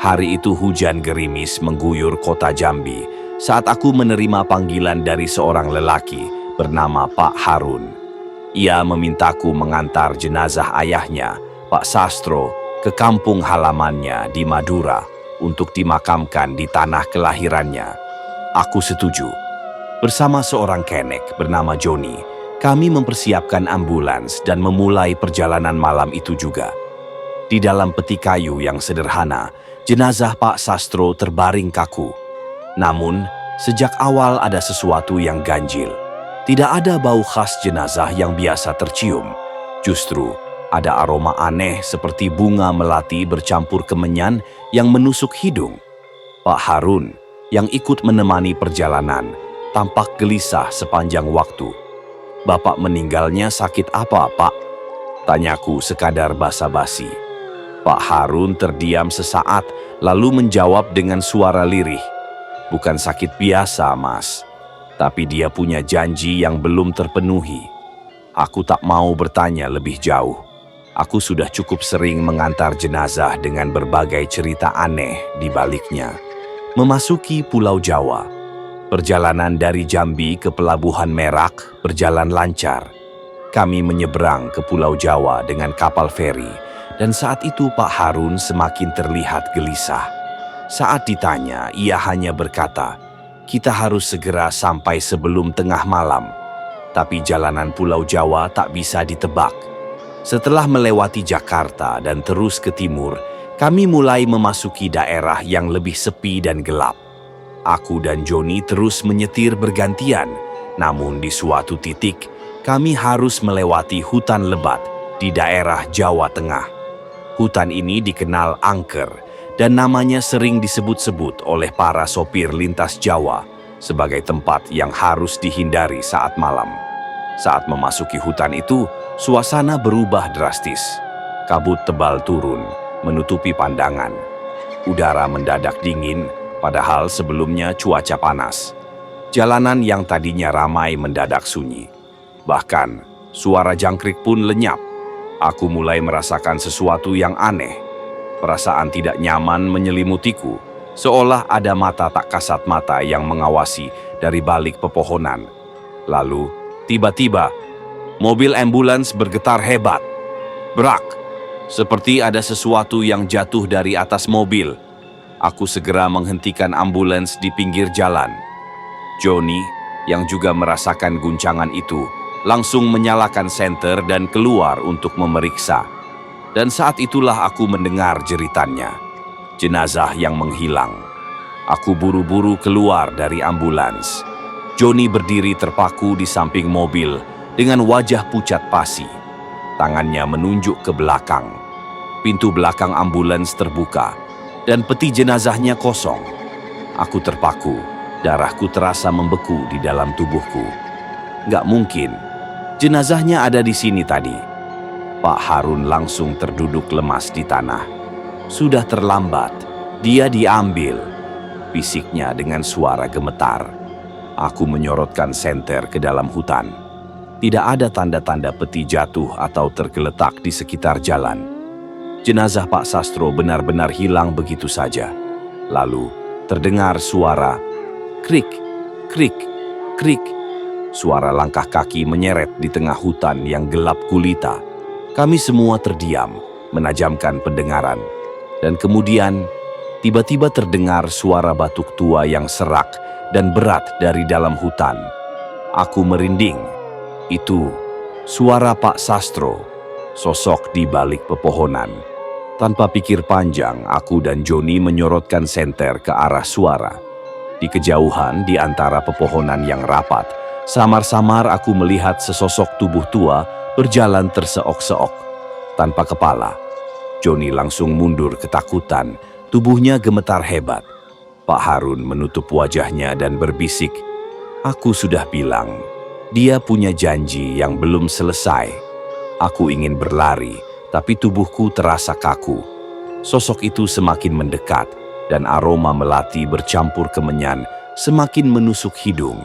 Hari itu hujan gerimis mengguyur kota Jambi saat aku menerima panggilan dari seorang lelaki bernama Pak Harun. Ia memintaku mengantar jenazah ayahnya, Pak Sastro, ke kampung halamannya di Madura untuk dimakamkan di tanah kelahirannya. Aku setuju. Bersama seorang kenek bernama Joni, kami mempersiapkan ambulans dan memulai perjalanan malam itu juga. Di dalam peti kayu yang sederhana, jenazah Pak Sastro terbaring kaku. Namun, sejak awal ada sesuatu yang ganjil. Tidak ada bau khas jenazah yang biasa tercium. Justru, ada aroma aneh seperti bunga melati bercampur kemenyan yang menusuk hidung. Pak Harun, yang ikut menemani perjalanan, tampak gelisah sepanjang waktu. "Bapak meninggalnya sakit apa, Pak?" Tanyaku sekadar basa-basi. Pak Harun terdiam sesaat, lalu menjawab dengan suara lirih. "Bukan sakit biasa, Mas. Tapi dia punya janji yang belum terpenuhi." Aku tak mau bertanya lebih jauh. Aku sudah cukup sering mengantar jenazah dengan berbagai cerita aneh di baliknya. Memasuki Pulau Jawa, perjalanan dari Jambi ke Pelabuhan Merak berjalan lancar. Kami menyeberang ke Pulau Jawa dengan kapal feri, dan saat itu Pak Harun semakin terlihat gelisah. Saat ditanya, ia hanya berkata, "Kita harus segera sampai sebelum tengah malam." Tapi jalanan Pulau Jawa tak bisa ditebak. Setelah melewati Jakarta dan terus ke timur, kami mulai memasuki daerah yang lebih sepi dan gelap. Aku dan Joni terus menyetir bergantian, namun di suatu titik kami harus melewati hutan lebat di daerah Jawa Tengah. Hutan ini dikenal angker dan namanya sering disebut-sebut oleh para sopir lintas Jawa sebagai tempat yang harus dihindari saat malam. Saat memasuki hutan itu, suasana berubah drastis. Kabut tebal turun, menutupi pandangan. Udara mendadak dingin, padahal sebelumnya cuaca panas. Jalanan yang tadinya ramai mendadak sunyi. Bahkan, suara jangkrik pun lenyap. Aku mulai merasakan sesuatu yang aneh. Perasaan tidak nyaman menyelimutiku, seolah ada mata tak kasat mata yang mengawasi dari balik pepohonan. Lalu, tiba-tiba, mobil ambulans bergetar hebat. Brak! Seperti ada sesuatu yang jatuh dari atas mobil. Aku segera menghentikan ambulans di pinggir jalan. Joni, yang juga merasakan guncangan itu, langsung menyalakan senter dan keluar untuk memeriksa. Dan saat itulah aku mendengar jeritannya. Jenazah yang menghilang. Aku buru-buru keluar dari ambulans. Joni berdiri terpaku di samping mobil dengan wajah pucat pasi. Tangannya menunjuk ke belakang. Pintu belakang ambulans terbuka dan peti jenazahnya kosong. Aku terpaku, darahku terasa membeku di dalam tubuhku. Nggak mungkin, jenazahnya ada di sini tadi. Pak Harun langsung terduduk lemas di tanah. "Sudah terlambat, dia diambil," bisiknya dengan suara gemetar. Aku menyorotkan senter ke dalam hutan. Tidak ada tanda-tanda peti jatuh atau tergeletak di sekitar jalan. Jenazah Pak Sastro benar-benar hilang begitu saja. Lalu terdengar suara krik, krik, krik. Suara langkah kaki menyeret di tengah hutan yang gelap gulita. Kami semua terdiam, menajamkan pendengaran. Dan kemudian, tiba-tiba terdengar suara batuk tua yang serak dan berat dari dalam hutan. Aku merinding. Itu suara Pak Sastro, sosok di balik pepohonan. Tanpa pikir panjang, aku dan Joni menyorotkan senter ke arah suara. Di kejauhan, di antara pepohonan yang rapat, samar-samar aku melihat sesosok tubuh tua berjalan terseok-seok, tanpa kepala. Joni langsung mundur ketakutan, tubuhnya gemetar hebat. Pak Harun menutup wajahnya dan berbisik, "Aku sudah bilang, dia punya janji yang belum selesai." Aku ingin berlari, tapi tubuhku terasa kaku. Sosok itu semakin mendekat, dan aroma melati bercampur kemenyan semakin menusuk hidung.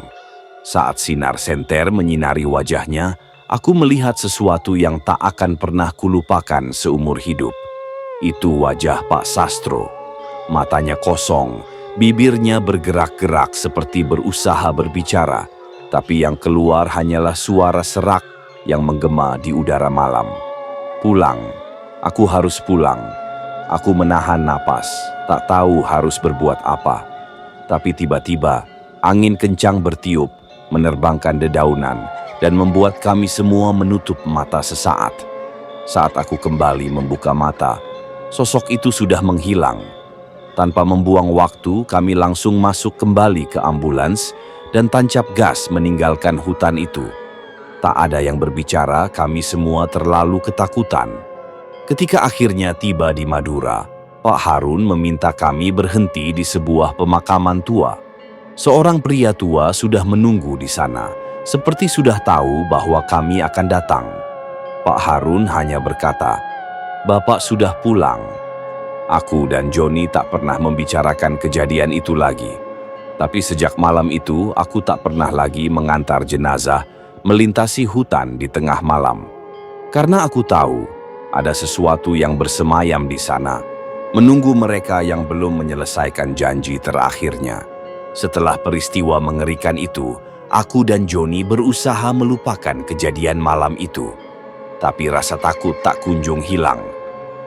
Saat sinar senter menyinari wajahnya, aku melihat sesuatu yang tak akan pernah kulupakan seumur hidup. Itu wajah Pak Sastro. Matanya kosong, bibirnya bergerak-gerak seperti berusaha berbicara, tapi yang keluar hanyalah suara serak yang menggema di udara malam. Pulang, aku harus pulang. Aku menahan napas, tak tahu harus berbuat apa. Tapi tiba-tiba, angin kencang bertiup, menerbangkan dedaunan, dan membuat kami semua menutup mata sesaat. Saat aku kembali membuka mata, sosok itu sudah menghilang. Tanpa membuang waktu, kami langsung masuk kembali ke ambulans dan tancap gas meninggalkan hutan itu. Tak ada yang berbicara, kami semua terlalu ketakutan. Ketika akhirnya tiba di Madura, Pak Harun meminta kami berhenti di sebuah pemakaman tua. Seorang pria tua sudah menunggu di sana, seperti sudah tahu bahwa kami akan datang. Pak Harun hanya berkata, "Bapak sudah pulang." Aku dan Joni tak pernah membicarakan kejadian itu lagi. Tapi sejak malam itu, aku tak pernah lagi mengantar jenazah melintasi hutan di tengah malam. Karena aku tahu, ada sesuatu yang bersemayam di sana, menunggu mereka yang belum menyelesaikan janji terakhirnya. Setelah peristiwa mengerikan itu, aku dan Joni berusaha melupakan kejadian malam itu. Tapi rasa takut tak kunjung hilang.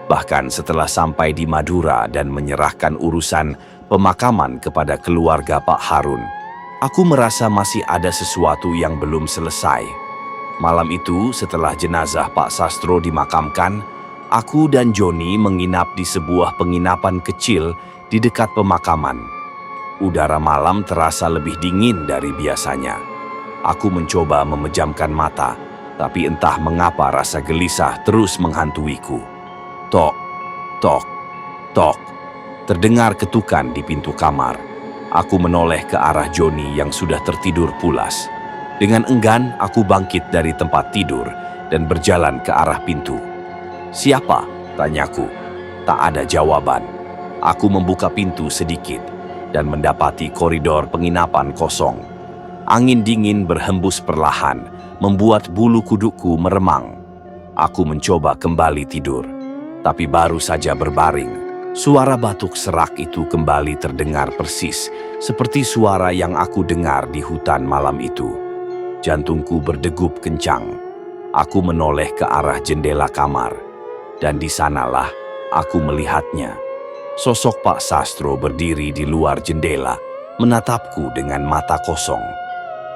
Bahkan setelah sampai di Madura dan menyerahkan urusan pemakaman kepada keluarga Pak Harun, aku merasa masih ada sesuatu yang belum selesai. Malam itu, setelah jenazah Pak Sastro dimakamkan, aku dan Joni menginap di sebuah penginapan kecil di dekat pemakaman. Udara malam terasa lebih dingin dari biasanya. Aku mencoba memejamkan mata, tapi entah mengapa rasa gelisah terus menghantuiku. Tok, tok, tok. Terdengar ketukan di pintu kamar. Aku menoleh ke arah Joni yang sudah tertidur pulas. Dengan enggan, aku bangkit dari tempat tidur dan berjalan ke arah pintu. "Siapa?" tanyaku. Tak ada jawaban. Aku membuka pintu sedikit dan mendapati koridor penginapan kosong. Angin dingin berhembus perlahan, membuat bulu kudukku meremang. Aku mencoba kembali tidur. Tapi baru saja berbaring, suara batuk serak itu kembali terdengar persis seperti suara yang aku dengar di hutan malam itu. Jantungku berdegup kencang. Aku menoleh ke arah jendela kamar, dan di sanalah aku melihatnya. Sosok Pak Sastro berdiri di luar jendela, menatapku dengan mata kosong.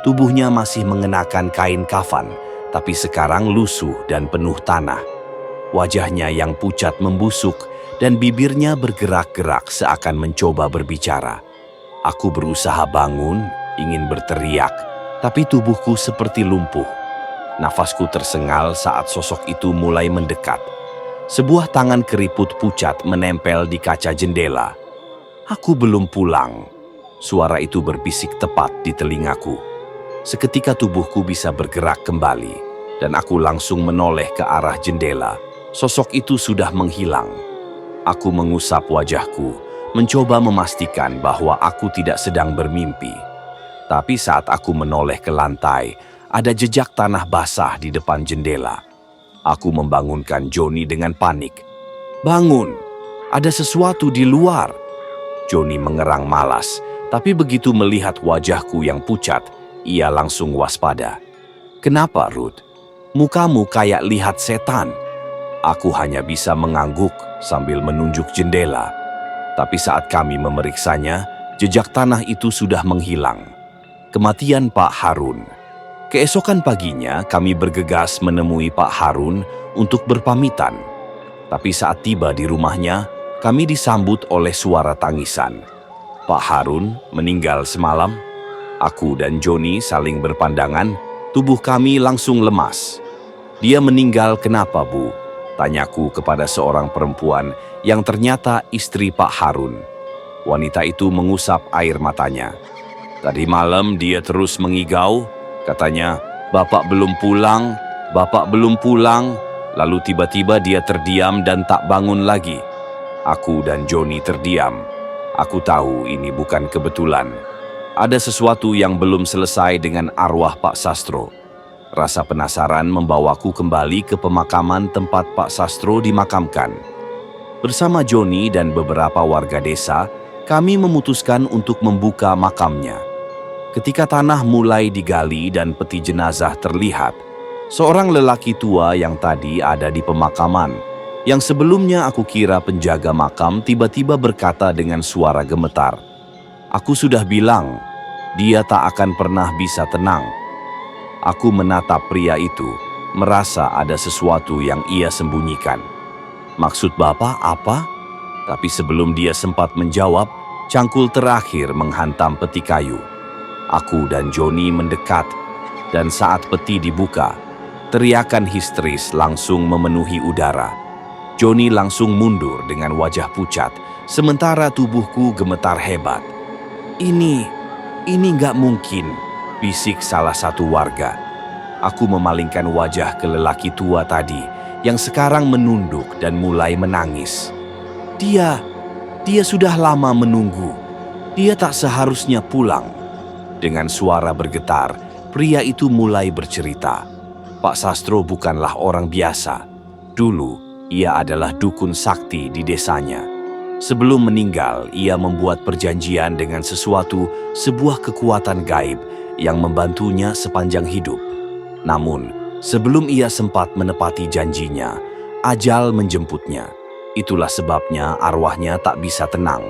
Tubuhnya masih mengenakan kain kafan, tapi sekarang lusuh dan penuh tanah. Wajahnya yang pucat membusuk dan bibirnya bergerak-gerak seakan mencoba berbicara. Aku berusaha bangun, ingin berteriak, tapi tubuhku seperti lumpuh. Nafasku tersengal saat sosok itu mulai mendekat. Sebuah tangan keriput pucat menempel di kaca jendela. "Aku belum pulang." Suara itu berbisik tepat di telingaku. Seketika tubuhku bisa bergerak kembali, dan aku langsung menoleh ke arah jendela. Sosok itu sudah menghilang. Aku mengusap wajahku, mencoba memastikan bahwa aku tidak sedang bermimpi. Tapi saat aku menoleh ke lantai, ada jejak tanah basah di depan jendela. Aku membangunkan Joni dengan panik. "Bangun, ada sesuatu di luar." Joni mengerang malas, tapi begitu melihat wajahku yang pucat, ia langsung waspada. "Kenapa, Ruth? Mukamu kayak lihat setan." Aku hanya bisa mengangguk sambil menunjuk jendela. Tapi saat kami memeriksanya, jejak tanah itu sudah menghilang. Kematian Pak Harun. Keesokan paginya, kami bergegas menemui Pak Harun untuk berpamitan. Tapi saat tiba di rumahnya, kami disambut oleh suara tangisan. "Pak Harun meninggal semalam." Aku dan Joni saling berpandangan, tubuh kami langsung lemas. "Dia meninggal kenapa, Bu?" tanyaku kepada seorang perempuan yang ternyata istri Pak Harun. Wanita itu mengusap air matanya. "Tadi malam dia terus mengigau, katanya, 'Bapak belum pulang, Bapak belum pulang.' Lalu tiba-tiba dia terdiam dan tak bangun lagi." Aku dan Joni terdiam. Aku tahu ini bukan kebetulan. Ada sesuatu yang belum selesai dengan arwah Pak Sastro. Rasa penasaran membawaku kembali ke pemakaman tempat Pak Sastro dimakamkan. Bersama Joni dan beberapa warga desa, kami memutuskan untuk membuka makamnya. Ketika tanah mulai digali dan peti jenazah terlihat, seorang lelaki tua yang tadi ada di pemakaman, yang sebelumnya aku kira penjaga makam, tiba-tiba berkata dengan suara gemetar, "Aku sudah bilang, dia tak akan pernah bisa tenang." Aku menatap pria itu, merasa ada sesuatu yang ia sembunyikan. "Maksud Bapak apa?" Tapi sebelum dia sempat menjawab, cangkul terakhir menghantam peti kayu. Aku dan Joni mendekat, dan saat peti dibuka, teriakan histeris langsung memenuhi udara. Joni langsung mundur dengan wajah pucat, sementara tubuhku gemetar hebat. Ini nggak mungkin," bisik salah satu warga. Aku memalingkan wajah ke lelaki tua tadi, yang sekarang menunduk dan mulai menangis. Dia sudah lama menunggu. Dia tak seharusnya pulang." Dengan suara bergetar, pria itu mulai bercerita. Pak Sastro bukanlah orang biasa. Dulu, ia adalah dukun sakti di desanya. Sebelum meninggal, ia membuat perjanjian dengan sebuah kekuatan gaib yang membantunya sepanjang hidup. Namun, sebelum ia sempat menepati janjinya, ajal menjemputnya. Itulah sebabnya arwahnya tak bisa tenang.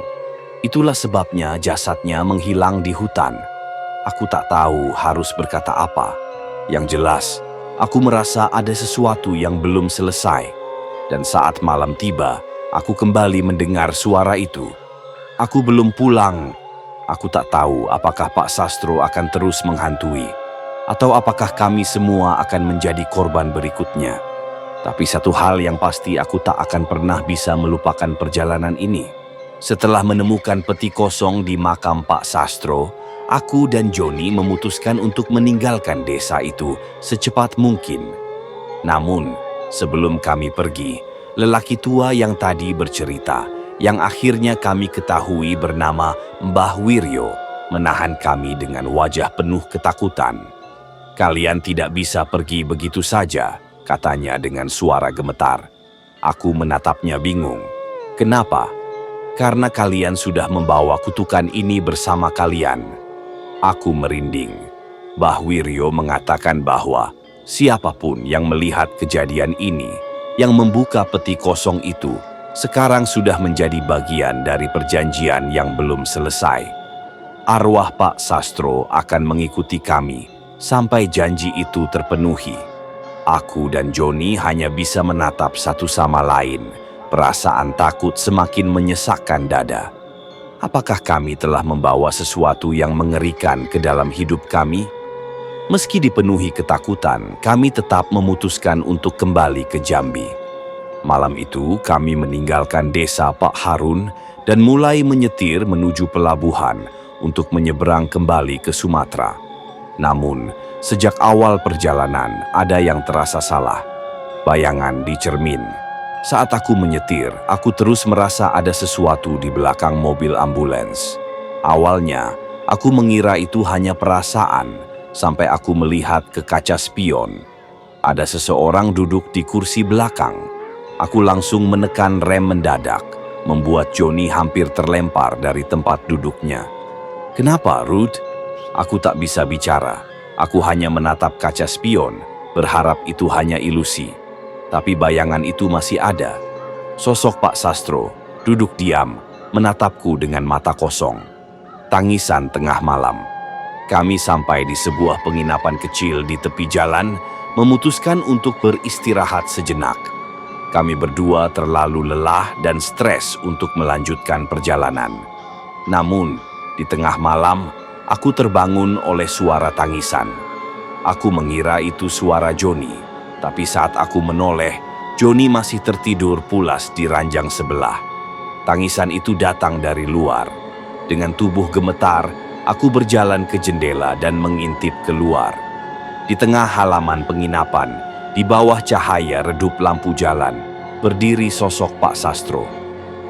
Itulah sebabnya jasadnya menghilang di hutan. Aku tak tahu harus berkata apa. Yang jelas, aku merasa ada sesuatu yang belum selesai. Dan saat malam tiba, aku kembali mendengar suara itu. "Aku belum pulang." Aku tak tahu apakah Pak Sastro akan terus menghantui, atau apakah kami semua akan menjadi korban berikutnya. Tapi satu hal yang pasti, aku tak akan pernah bisa melupakan perjalanan ini. Setelah menemukan peti kosong di makam Pak Sastro, aku dan Joni memutuskan untuk meninggalkan desa itu secepat mungkin. Namun, sebelum kami pergi, lelaki tua yang tadi bercerita, yang akhirnya kami ketahui bernama Mbah Wiryo, menahan kami dengan wajah penuh ketakutan. "Kalian tidak bisa pergi begitu saja," katanya dengan suara gemetar. Aku menatapnya bingung. "Kenapa?" "Karena kalian sudah membawa kutukan ini bersama kalian." Aku merinding. Mbah Wiryo mengatakan bahwa siapapun yang melihat kejadian ini, yang membuka peti kosong itu, sekarang sudah menjadi bagian dari perjanjian yang belum selesai. Arwah Pak Sastro akan mengikuti kami sampai janji itu terpenuhi. Aku dan Joni hanya bisa menatap satu sama lain. Perasaan takut semakin menyesakkan dada. Apakah kami telah membawa sesuatu yang mengerikan ke dalam hidup kami? Meski dipenuhi ketakutan, kami tetap memutuskan untuk kembali ke Jambi. Malam itu kami meninggalkan desa Pak Harun dan mulai menyetir menuju pelabuhan untuk menyeberang kembali ke Sumatera. Namun, sejak awal perjalanan ada yang terasa salah. Bayangan di cermin. Saat aku menyetir, aku terus merasa ada sesuatu di belakang mobil ambulans. Awalnya, aku mengira itu hanya perasaan, sampai aku melihat ke kaca spion. Ada seseorang duduk di kursi belakang. Aku langsung menekan rem mendadak, membuat Joni hampir terlempar dari tempat duduknya. "Kenapa, Ruth?" Aku tak bisa bicara. Aku hanya menatap kaca spion, berharap itu hanya ilusi. Tapi bayangan itu masih ada. Sosok Pak Sastro duduk diam, menatapku dengan mata kosong. Tangisan tengah malam. Kami sampai di sebuah penginapan kecil di tepi jalan, memutuskan untuk beristirahat sejenak. Kami berdua terlalu lelah dan stres untuk melanjutkan perjalanan. Namun, di tengah malam, aku terbangun oleh suara tangisan. Aku mengira itu suara Joni. Tapi saat aku menoleh, Joni masih tertidur pulas di ranjang sebelah. Tangisan itu datang dari luar. Dengan tubuh gemetar, aku berjalan ke jendela dan mengintip keluar. Di tengah halaman penginapan, di bawah cahaya redup lampu jalan, berdiri sosok Pak Sastro.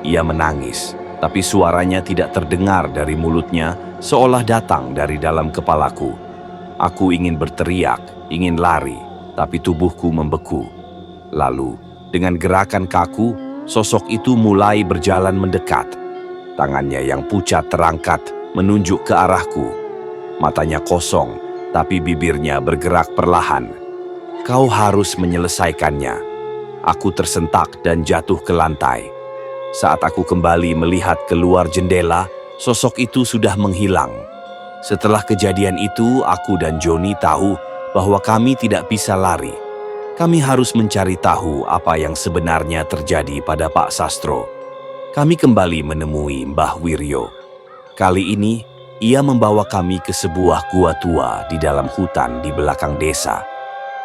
Ia menangis, tapi suaranya tidak terdengar dari mulutnya, seolah datang dari dalam kepalaku. Aku ingin berteriak, ingin lari, tapi tubuhku membeku. Lalu, dengan gerakan kaku, sosok itu mulai berjalan mendekat. Tangannya yang pucat terangkat menunjuk ke arahku. Matanya kosong, tapi bibirnya bergerak perlahan. "Kau harus menyelesaikannya." Aku tersentak dan jatuh ke lantai. Saat aku kembali melihat keluar jendela, sosok itu sudah menghilang. Setelah kejadian itu, aku dan Joni tahu bahwa kami tidak bisa lari. Kami harus mencari tahu apa yang sebenarnya terjadi pada Pak Sastro. Kami kembali menemui Mbah Wiryo. Kali ini, ia membawa kami ke sebuah gua tua di dalam hutan di belakang desa.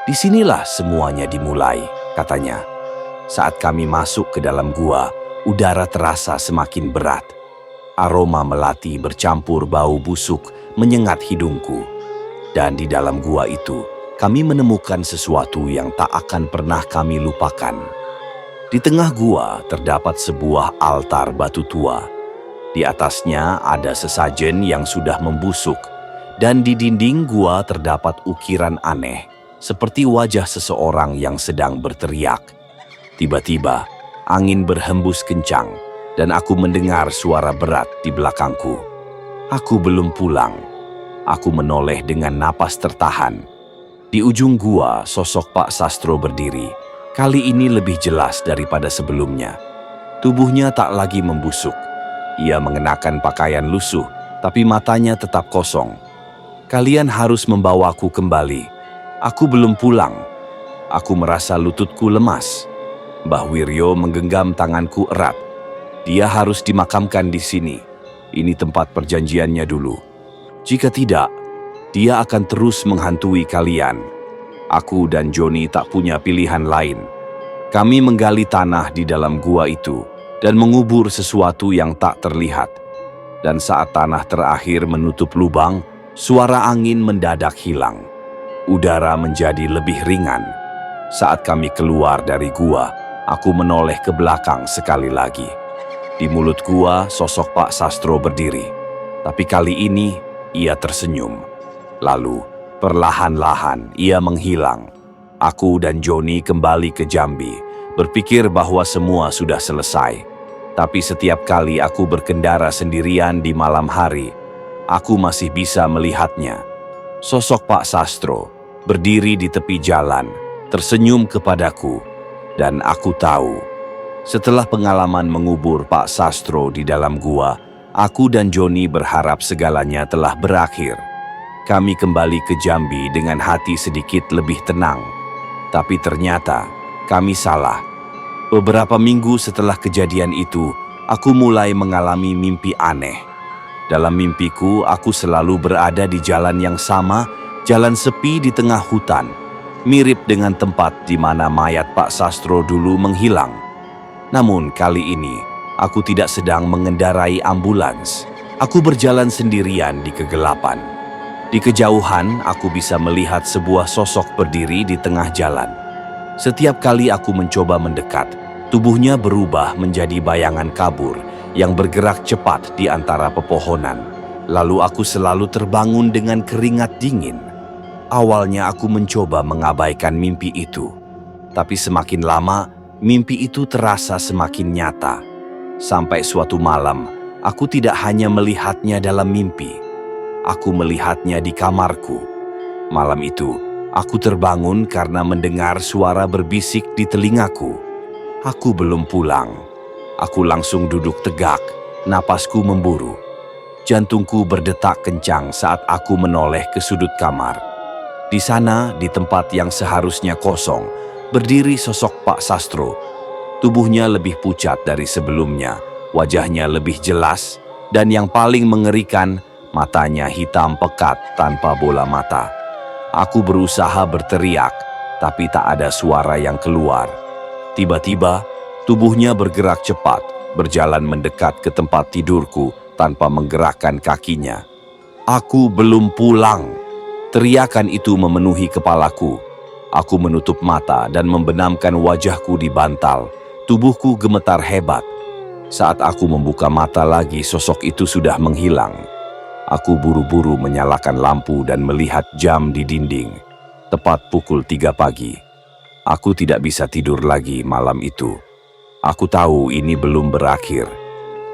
"Disinilah semuanya dimulai," katanya. Saat kami masuk ke dalam gua, udara terasa semakin berat. Aroma melati bercampur bau busuk menyengat hidungku. Dan di dalam gua itu, kami menemukan sesuatu yang tak akan pernah kami lupakan. Di tengah gua terdapat sebuah altar batu tua. Di atasnya ada sesajen yang sudah membusuk, dan di dinding gua terdapat ukiran aneh, seperti wajah seseorang yang sedang berteriak. Tiba-tiba, angin berhembus kencang, dan aku mendengar suara berat di belakangku. Aku belum pulang. Aku menoleh dengan napas tertahan. Di ujung gua, sosok Pak Sastro berdiri. Kali ini lebih jelas daripada sebelumnya. Tubuhnya tak lagi membusuk. Ia mengenakan pakaian lusuh, tapi matanya tetap kosong. "Kalian harus membawaku kembali. Aku belum pulang." Aku merasa lututku lemas. Mbah Wiryo menggenggam tanganku erat. "Dia harus dimakamkan di sini. Ini tempat perjanjiannya dulu. Jika tidak, dia akan terus menghantui kalian." Aku dan Joni tak punya pilihan lain. Kami menggali tanah di dalam gua itu dan mengubur sesuatu yang tak terlihat. Dan saat tanah terakhir menutup lubang, suara angin mendadak hilang. Udara menjadi lebih ringan. Saat kami keluar dari gua, aku menoleh ke belakang sekali lagi. Di mulut gua, sosok Pak Sastro berdiri. Tapi kali ini, ia tersenyum. Lalu, perlahan-lahan ia menghilang. Aku dan Joni kembali ke Jambi, berpikir bahwa semua sudah selesai. Tapi setiap kali aku berkendara sendirian di malam hari, aku masih bisa melihatnya. Sosok Pak Sastro berdiri di tepi jalan, tersenyum kepadaku, dan aku tahu. Setelah pengalaman mengubur Pak Sastro di dalam gua, aku dan Joni berharap segalanya telah berakhir. Kami kembali ke Jambi dengan hati sedikit lebih tenang. Tapi ternyata kami salah. Beberapa minggu setelah kejadian itu, aku mulai mengalami mimpi aneh. Dalam mimpiku, aku selalu berada di jalan yang sama, jalan sepi di tengah hutan, mirip dengan tempat di mana mayat Pak Sastro dulu menghilang. Namun kali ini, aku tidak sedang mengendarai ambulans. Aku berjalan sendirian di kegelapan. Di kejauhan, aku bisa melihat sebuah sosok berdiri di tengah jalan. Setiap kali aku mencoba mendekat, tubuhnya berubah menjadi bayangan kabur yang bergerak cepat di antara pepohonan. Lalu aku selalu terbangun dengan keringat dingin. Awalnya aku mencoba mengabaikan mimpi itu. Tapi semakin lama, mimpi itu terasa semakin nyata. Sampai suatu malam, aku tidak hanya melihatnya dalam mimpi. Aku melihatnya di kamarku. Malam itu, aku terbangun karena mendengar suara berbisik di telingaku. Aku belum pulang. Aku langsung duduk tegak, napasku memburu. Jantungku berdetak kencang saat aku menoleh ke sudut kamar. Di sana, di tempat yang seharusnya kosong, berdiri sosok Pak Sastro. Tubuhnya lebih pucat dari sebelumnya, wajahnya lebih jelas, dan yang paling mengerikan, matanya hitam pekat tanpa bola mata. Aku berusaha berteriak, tapi tak ada suara yang keluar. Tiba-tiba, tubuhnya bergerak cepat, berjalan mendekat ke tempat tidurku tanpa menggerakkan kakinya. "Aku belum pulang!" Teriakan itu memenuhi kepalaku. Aku menutup mata dan membenamkan wajahku di bantal. Tubuhku gemetar hebat. Saat aku membuka mata lagi, sosok itu sudah menghilang. Aku buru-buru menyalakan lampu dan melihat jam di dinding. Tepat pukul 3 pagi. Aku tidak bisa tidur lagi malam itu. Aku tahu ini belum berakhir.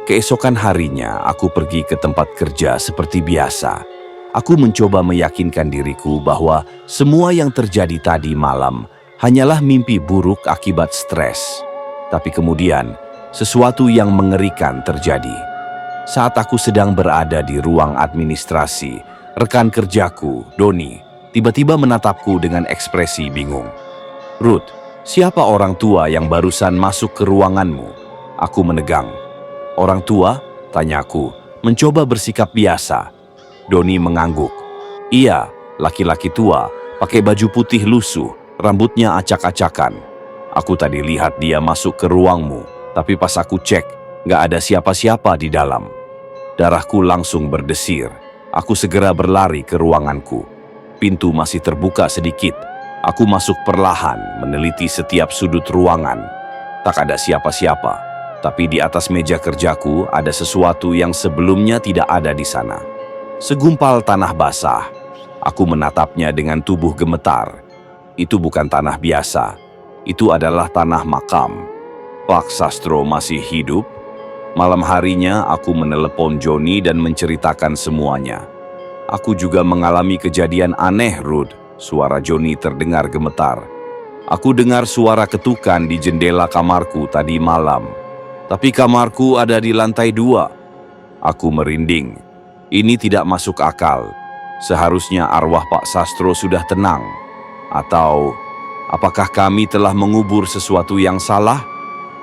Keesokan harinya, aku pergi ke tempat kerja seperti biasa. Aku mencoba meyakinkan diriku bahwa semua yang terjadi tadi malam hanyalah mimpi buruk akibat stres. Tapi kemudian, sesuatu yang mengerikan terjadi. Saat aku sedang berada di ruang administrasi, rekan kerjaku, Doni, tiba-tiba menatapku dengan ekspresi bingung. "Ruth, siapa orang tua yang barusan masuk ke ruanganmu?" Aku menegang. "Orang tua?" tanyaku, mencoba bersikap biasa. Doni mengangguk. "Iya, laki-laki tua, pakai baju putih lusuh, rambutnya acak-acakan. Aku tadi lihat dia masuk ke ruangmu, tapi pas aku cek, nggak ada siapa-siapa di dalam." Darahku langsung berdesir. Aku segera berlari ke ruanganku. Pintu masih terbuka sedikit. Aku masuk perlahan, meneliti setiap sudut ruangan. Tak ada siapa-siapa, tapi di atas meja kerjaku ada sesuatu yang sebelumnya tidak ada di sana. Segumpal tanah basah. Aku menatapnya dengan tubuh gemetar. Itu bukan tanah biasa. Itu adalah tanah makam. Pak Sastro masih hidup. Malam harinya aku menelepon Joni dan menceritakan semuanya. "Aku juga mengalami kejadian aneh, Ruth." Suara Joni terdengar gemetar. "Aku dengar suara ketukan di jendela kamarku tadi malam. Tapi kamarku ada di lantai 2. Aku merinding. Ini tidak masuk akal. Seharusnya arwah Pak Sastro sudah tenang. Atau, apakah kami telah mengubur sesuatu yang salah?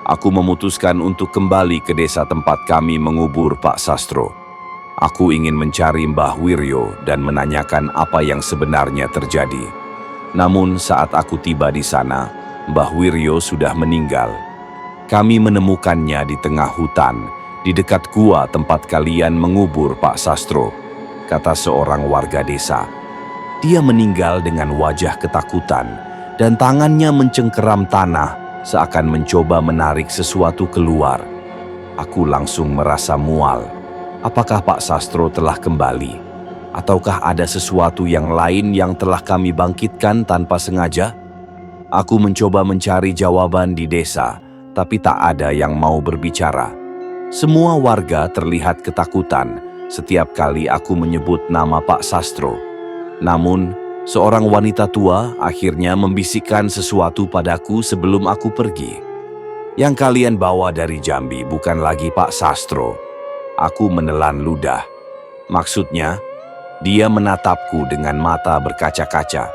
Aku memutuskan untuk kembali ke desa tempat kami mengubur Pak Sastro. Aku ingin mencari Mbah Wiryo dan menanyakan apa yang sebenarnya terjadi. Namun saat aku tiba di sana, Mbah Wiryo sudah meninggal. Kami menemukannya di tengah hutan, di dekat gua tempat kalian mengubur Pak Sastro," kata seorang warga desa. Dia meninggal dengan wajah ketakutan dan tangannya mencengkeram tanah seakan mencoba menarik sesuatu keluar. Aku langsung merasa mual. Apakah Pak Sastro telah kembali? Ataukah ada sesuatu yang lain yang telah kami bangkitkan tanpa sengaja? Aku mencoba mencari jawaban di desa, tapi tak ada yang mau berbicara. Semua warga terlihat ketakutan setiap kali aku menyebut nama Pak Sastro. Namun, seorang wanita tua akhirnya membisikkan sesuatu padaku sebelum aku pergi. "Yang kalian bawa dari Jambi bukan lagi Pak Sastro." Aku menelan ludah. "Maksudnya?" Dia menatapku dengan mata berkaca-kaca.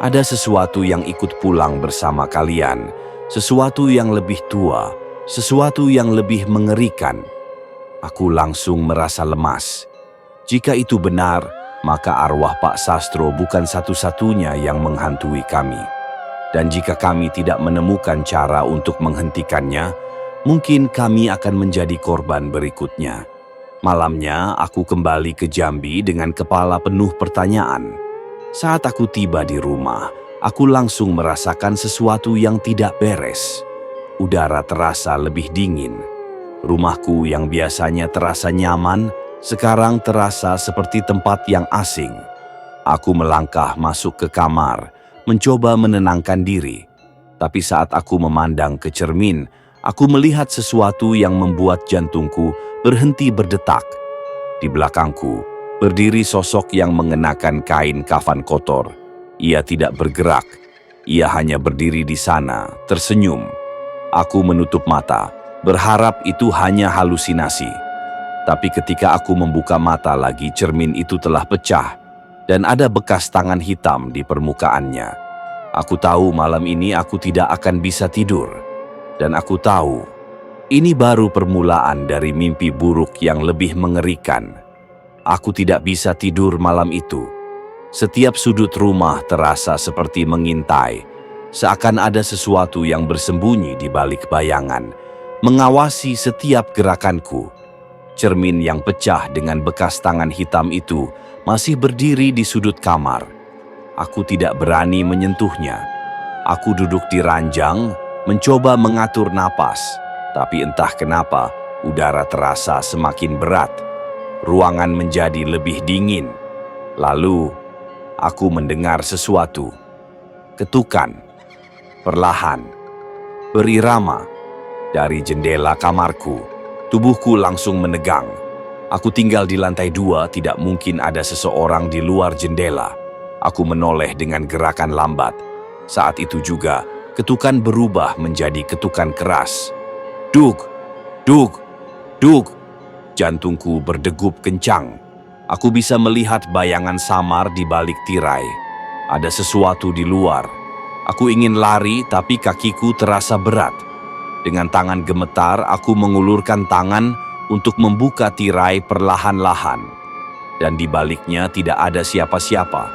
"Ada sesuatu yang ikut pulang bersama kalian, sesuatu yang lebih tua, sesuatu yang lebih mengerikan." Aku langsung merasa lemas. Jika itu benar, maka arwah Pak Sastro bukan satu-satunya yang menghantui kami. Dan jika kami tidak menemukan cara untuk menghentikannya, mungkin kami akan menjadi korban berikutnya. Malamnya, aku kembali ke Jambi dengan kepala penuh pertanyaan. Saat aku tiba di rumah, aku langsung merasakan sesuatu yang tidak beres. Udara terasa lebih dingin. Rumahku yang biasanya terasa nyaman, sekarang terasa seperti tempat yang asing. Aku melangkah masuk ke kamar, mencoba menenangkan diri. Tapi saat aku memandang ke cermin, aku melihat sesuatu yang membuat jantungku berhenti berdetak. Di belakangku, berdiri sosok yang mengenakan kain kafan kotor. Ia tidak bergerak. Ia hanya berdiri di sana, tersenyum. Aku menutup mata, berharap itu hanya halusinasi. Tapi ketika aku membuka mata lagi, cermin itu telah pecah dan ada bekas tangan hitam di permukaannya. Aku tahu malam ini aku tidak akan bisa tidur. Dan aku tahu, ini baru permulaan dari mimpi buruk yang lebih mengerikan. Aku tidak bisa tidur malam itu. Setiap sudut rumah terasa seperti mengintai, seakan ada sesuatu yang bersembunyi di balik bayangan, mengawasi setiap gerakanku. Cermin yang pecah dengan bekas tangan hitam itu masih berdiri di sudut kamar. Aku tidak berani menyentuhnya. Aku duduk di ranjang, mencoba mengatur napas, tapi entah kenapa udara terasa semakin berat. Ruangan menjadi lebih dingin. Lalu, aku mendengar sesuatu. Ketukan, perlahan, berirama. Dari jendela kamarku, tubuhku langsung menegang. Aku tinggal di lantai 2, tidak mungkin ada seseorang di luar jendela. Aku menoleh dengan gerakan lambat. Saat itu juga, ketukan berubah menjadi ketukan keras. Duk, duk, duk. Jantungku berdegup kencang. Aku bisa melihat bayangan samar di balik tirai. Ada sesuatu di luar. Aku ingin lari, tapi kakiku terasa berat. Dengan tangan gemetar, aku mengulurkan tangan untuk membuka tirai perlahan-lahan. Dan di baliknya tidak ada siapa-siapa.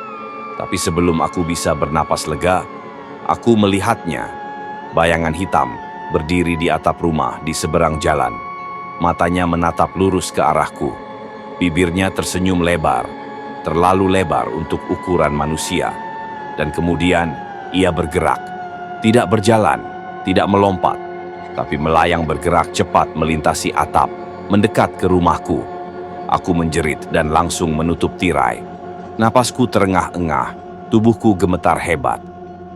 Tapi sebelum aku bisa bernapas lega, aku melihatnya. Bayangan hitam berdiri di atap rumah di seberang jalan. Matanya menatap lurus ke arahku. Bibirnya tersenyum lebar, terlalu lebar untuk ukuran manusia. Dan kemudian ia bergerak. Tidak berjalan, tidak melompat, tapi melayang bergerak cepat melintasi atap, mendekat ke rumahku. Aku menjerit dan langsung menutup tirai. Napasku terengah-engah, tubuhku gemetar hebat.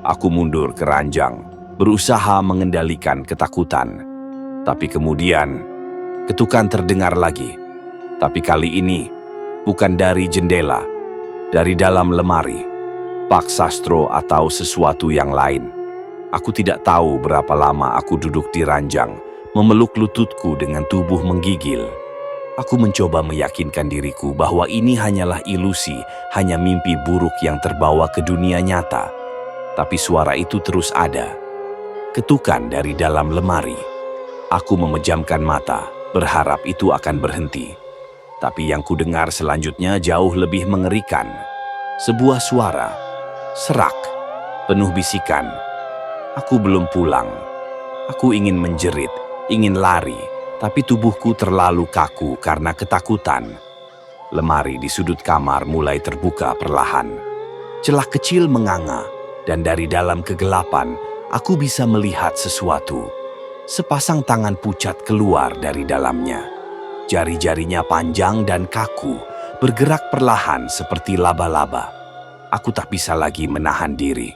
Aku mundur ke ranjang, berusaha mengendalikan ketakutan. Tapi kemudian, ketukan terdengar lagi. Tapi kali ini, bukan dari jendela, dari dalam lemari. Pak Sastro atau sesuatu yang lain. Aku tidak tahu berapa lama aku duduk di ranjang, memeluk lututku dengan tubuh menggigil. Aku mencoba meyakinkan diriku bahwa ini hanyalah ilusi, hanya mimpi buruk yang terbawa ke dunia nyata. Tapi suara itu terus ada. Ketukan dari dalam lemari. Aku memejamkan mata, berharap itu akan berhenti. Tapi yang kudengar selanjutnya jauh lebih mengerikan. Sebuah suara, serak, penuh bisikan. Aku belum pulang. Aku ingin menjerit, ingin lari, tapi tubuhku terlalu kaku karena ketakutan. Lemari di sudut kamar mulai terbuka perlahan. Celah kecil menganga, dan dari dalam kegelapan, aku bisa melihat sesuatu. Sepasang tangan pucat keluar dari dalamnya. Jari-jarinya panjang dan kaku, bergerak perlahan seperti laba-laba. Aku tak bisa lagi menahan diri.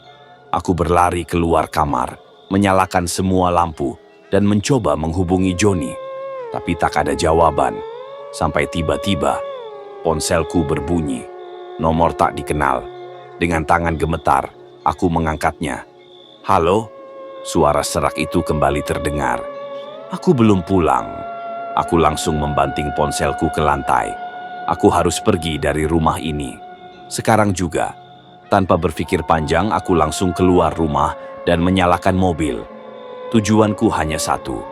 Aku berlari keluar kamar, menyalakan semua lampu, dan mencoba menghubungi Joni. Tapi tak ada jawaban. Sampai tiba-tiba, ponselku berbunyi. Nomor tak dikenal. Dengan tangan gemetar, aku mengangkatnya. Halo? Suara serak itu kembali terdengar. Aku belum pulang. Aku langsung membanting ponselku ke lantai. Aku harus pergi dari rumah ini. Sekarang juga. Tanpa berpikir panjang, aku langsung keluar rumah dan menyalakan mobil. Tujuanku hanya satu.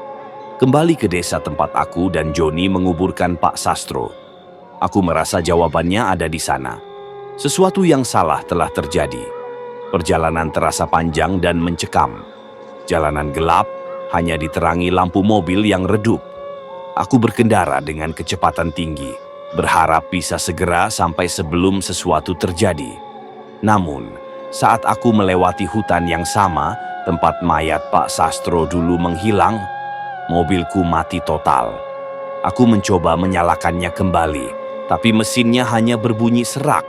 Kembali ke desa tempat aku dan Joni menguburkan Pak Sastro. Aku merasa jawabannya ada di sana. Sesuatu yang salah telah terjadi. Perjalanan terasa panjang dan mencekam. Jalanan gelap, hanya diterangi lampu mobil yang redup. Aku berkendara dengan kecepatan tinggi, berharap bisa segera sampai sebelum sesuatu terjadi. Namun, saat aku melewati hutan yang sama, tempat mayat Pak Sastro dulu menghilang, mobilku mati total. Aku mencoba menyalakannya kembali, tapi mesinnya hanya berbunyi serak.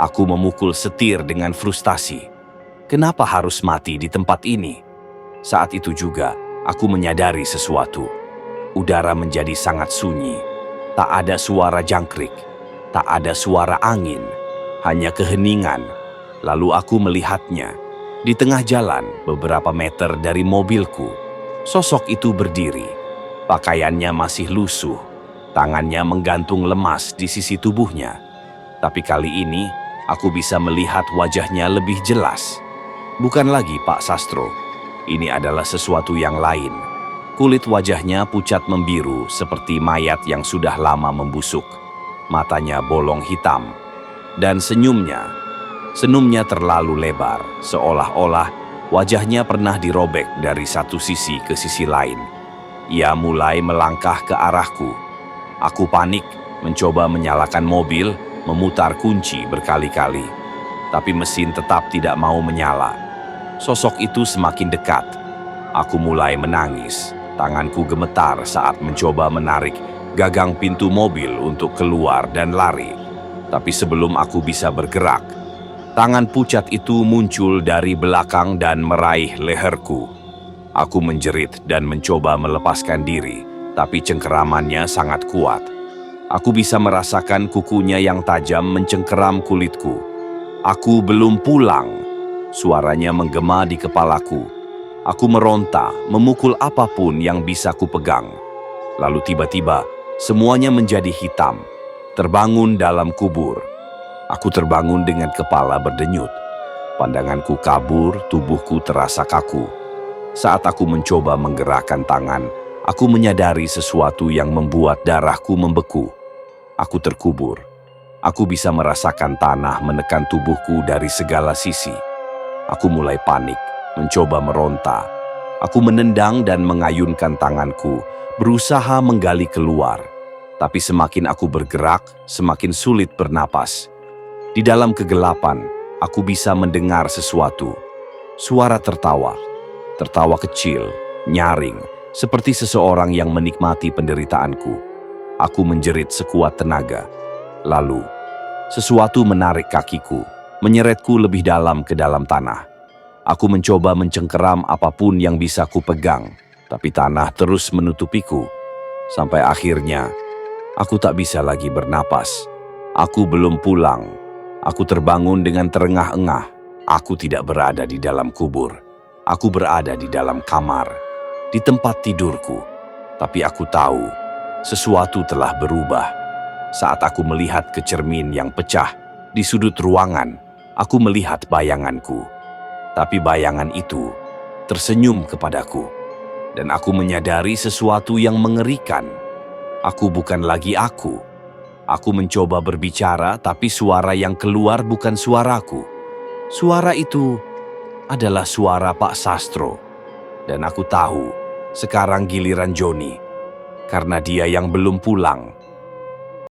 Aku memukul setir dengan frustasi. Kenapa harus mati di tempat ini? Saat itu juga, aku menyadari sesuatu. Udara menjadi sangat sunyi. Tak ada suara jangkrik, tak ada suara angin, hanya keheningan. Lalu aku melihatnya. Di tengah jalan, beberapa meter dari mobilku, sosok itu berdiri. Pakaiannya masih lusuh, tangannya menggantung lemas di sisi tubuhnya. Tapi kali ini, aku bisa melihat wajahnya lebih jelas. Bukan lagi Pak Sastro. Ini adalah sesuatu yang lain. Kulit wajahnya pucat membiru seperti mayat yang sudah lama membusuk. Matanya bolong hitam. Dan senyumnya terlalu lebar, seolah-olah wajahnya pernah dirobek dari satu sisi ke sisi lain. Ia mulai melangkah ke arahku. Aku panik, mencoba menyalakan mobil, memutar kunci berkali-kali. Tapi mesin tetap tidak mau menyala. Sosok itu semakin dekat. Aku mulai menangis. Tanganku gemetar saat mencoba menarik gagang pintu mobil untuk keluar dan lari. Tapi sebelum aku bisa bergerak, tangan pucat itu muncul dari belakang dan meraih leherku. Aku menjerit dan mencoba melepaskan diri, tapi cengkeramannya sangat kuat. Aku bisa merasakan kukunya yang tajam mencengkeram kulitku. Aku belum pulang. Suaranya menggema di kepalaku. Aku meronta, memukul apapun yang bisa kupegang. Lalu tiba-tiba, semuanya menjadi hitam, terbangun dalam kubur. Aku terbangun dengan kepala berdenyut. Pandanganku kabur, tubuhku terasa kaku. Saat aku mencoba menggerakkan tangan, aku menyadari sesuatu yang membuat darahku membeku. Aku terkubur. Aku bisa merasakan tanah menekan tubuhku dari segala sisi. Aku mulai panik, mencoba meronta. Aku menendang dan mengayunkan tanganku, berusaha menggali keluar. Tapi semakin aku bergerak, semakin sulit bernapas. Di dalam kegelapan, aku bisa mendengar sesuatu. Suara tertawa. Tertawa kecil, nyaring, seperti seseorang yang menikmati penderitaanku. Aku menjerit sekuat tenaga. Lalu, sesuatu menarik kakiku, menyeretku lebih dalam ke dalam tanah. Aku mencoba mencengkeram apapun yang bisa kupegang, tapi tanah terus menutupiku. Sampai akhirnya, aku tak bisa lagi bernapas. Aku belum pulang. Aku terbangun dengan terengah-engah. Aku tidak berada di dalam kubur. Aku berada di dalam kamar, di tempat tidurku. Tapi aku tahu, sesuatu telah berubah. Saat aku melihat ke cermin yang pecah di sudut ruangan, aku melihat bayanganku. Tapi bayangan itu tersenyum kepadaku. Dan aku menyadari sesuatu yang mengerikan. Aku bukan lagi aku. Aku mencoba berbicara, tapi suara yang keluar bukan suaraku. Suara itu adalah suara Pak Sastro. Dan aku tahu, sekarang giliran Joni. Karena dia yang belum pulang.